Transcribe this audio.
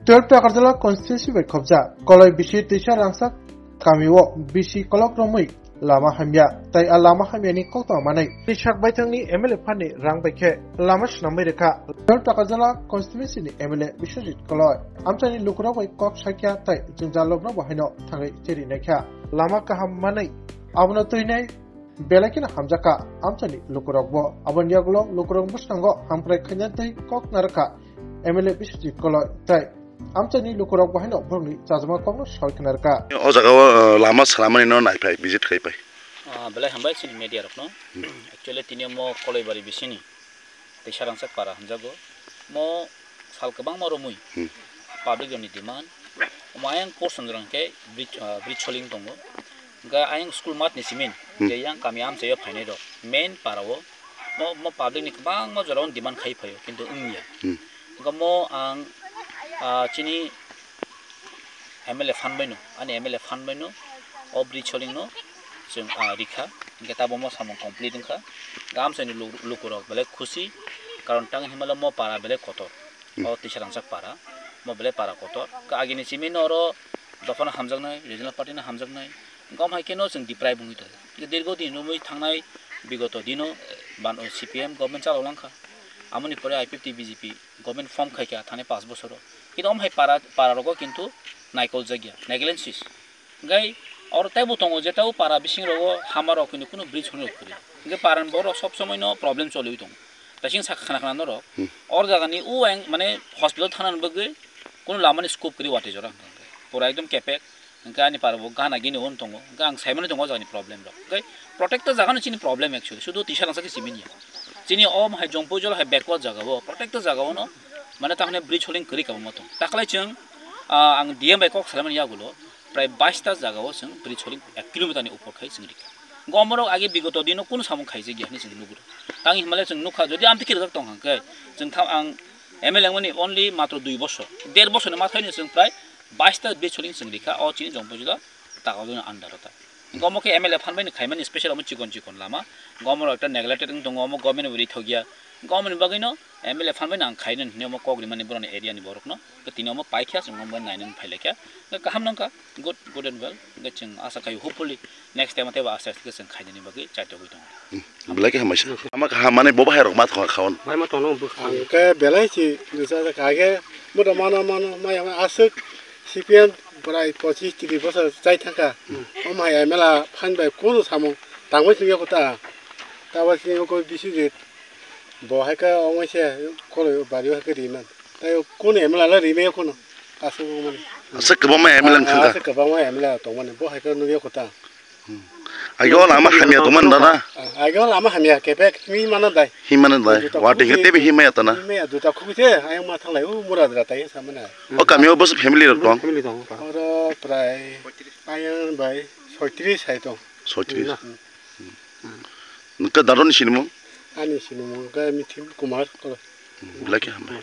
12 Takarjala constituency by Kobja, Koloi Bishi Tisha Rangsak, Kamiwo, Bishi Kolok Romui, Lama Hamya, Tai Alama Hamyani Kota Manai, Rishak Baitani, Emile Pani, Rang Beke, Lamash Namerika, 12 Takarjala constituency Emile Bishit Koloi, Amtani Lukura by Kok Shakia, Tai, Jinjalobra Wahino, Tangi Tiri Neka, Lama Kaham Manai, Abnatuine, Belakin Hamjaka, Amtani Lukurogbo, Abanyagulo, Lukurong Bustango, Hampre Kanyati, Kok Naraka, Emile Bishit Koloi, Tai. Amtani Lukurok Bahino, Bruni, Tazama Kongo, Shalkanarka. Ozaga Lama Salamani no night visit Kai. Bela Hamba in media of no. Actually, Tinimo Kolibari Vicini, the Sharansak Para Hanjago, Mo Salkabang Moromui, public unit demand, Mayan Porson Ranke, Bridge Holing Tongo, Gayang School Mat Nisimin, the young Kamiam Sayo Panedo, main Paravo, Mo public Nikbang was around demand Kaipayo into Unya. Gamo ang Chini MLF Hanbeno, and MLF Hanbeno, or Bridge Holing no, so Rika, Getabomos Hamon completing her, Gams and Lukuro, Bele Kusi, Karantang Himalamo para Bele Kotor, or Tisharansak para, Mobile para Kotor, Agini Siminoro, Dofana Hamzanai, Regional Party in Hamzanai, Gom Hakenos and depriving it. They go to Numi Tangai, Bigoto Dino, Ban CPM, Government Salanka. Amoni pore IPT BGP government form khaika thane pass bosoro kidom hai pararogo kintu naikol jagya negligence gai or taibu tongo jetau para bising rogo hamaro kinu kuno bridge hono kuri ge paran boro sob somoy no problem choli tong tasing sak khana khana no or jaga ni u ang mane hospital thanan bage kuno lamani scope kuri wate jora pura ekdom kepek ga ni parbo gana gini on tongo gang saimane tongo jani problem ro gai protect to jaga no chini problem actually sudo tisharan sa ki simini Chini om hai jongpojol hai backward jaga wo protect to jaga wo no mane takne bridge holing kari ka mo to taklai chung ang DM by kok salaman ya gulo pray 22 ta jaga wo chung bridge holing 1 kilometer ni upor khai singri gomoro age bigoto dino kun samung khai je gyani sing luguro tang himale chung nukha jodi am tikir jak tong hang kai chung tham ang MLA mani only matro 2 বছর 1.5 বছর ma thaini chung pray 22 ta bridge holing singri ka o chini jongpojol takadun under ta Gomo ke MLF Hanbani Kaiman special amu chikon lama Gomoro ekta neglected tung gomo government uri thogia government bagino MLF Hanbani ang khainen nemo kogri mani buran area ni borok no ke tinoma paikya sung ngom 9 phailekya kaham nangka good and well gaching asa kai hopefully next time ate ba asa ke sung khaideni bagi chaito goi tong Belai ke hamasha ama ka mane boba hai rokmat khaon mai ma tono bu ke belai chi dusa ka ge muda mana mai asuk CPM Pray 25 বছর চাই থাকা ওমাই এমেলা ফানবাই কোন সামো তাঙ্গই সিঙ্গে কথা তাবা সিঙ্গে কো বিসুজে বহাইকা ওমাইছে কলে বাড়ি হাকে রিমান তাই কোন এমেলা লা রিমে কোন আসো মানে asa kebama emelan khanga আসে কবা মই এমেলা তো মানে বহাইকা নুগে কথা ayo lama hamya to man dana আগে লামা হামিয়া কেপেক মি মানা দাই himana dai wate hete be himaya tana me দুটা খুবিতে আয় মা থাংলাই উ মুরাদরা তাই সামনে o kamio bos family ro tong family দং আর প্রায় আয়ন ভাই 36 সাই তো 36 nka daron sinimo ani sinu mo ga mitim kumar ko belai ke hamai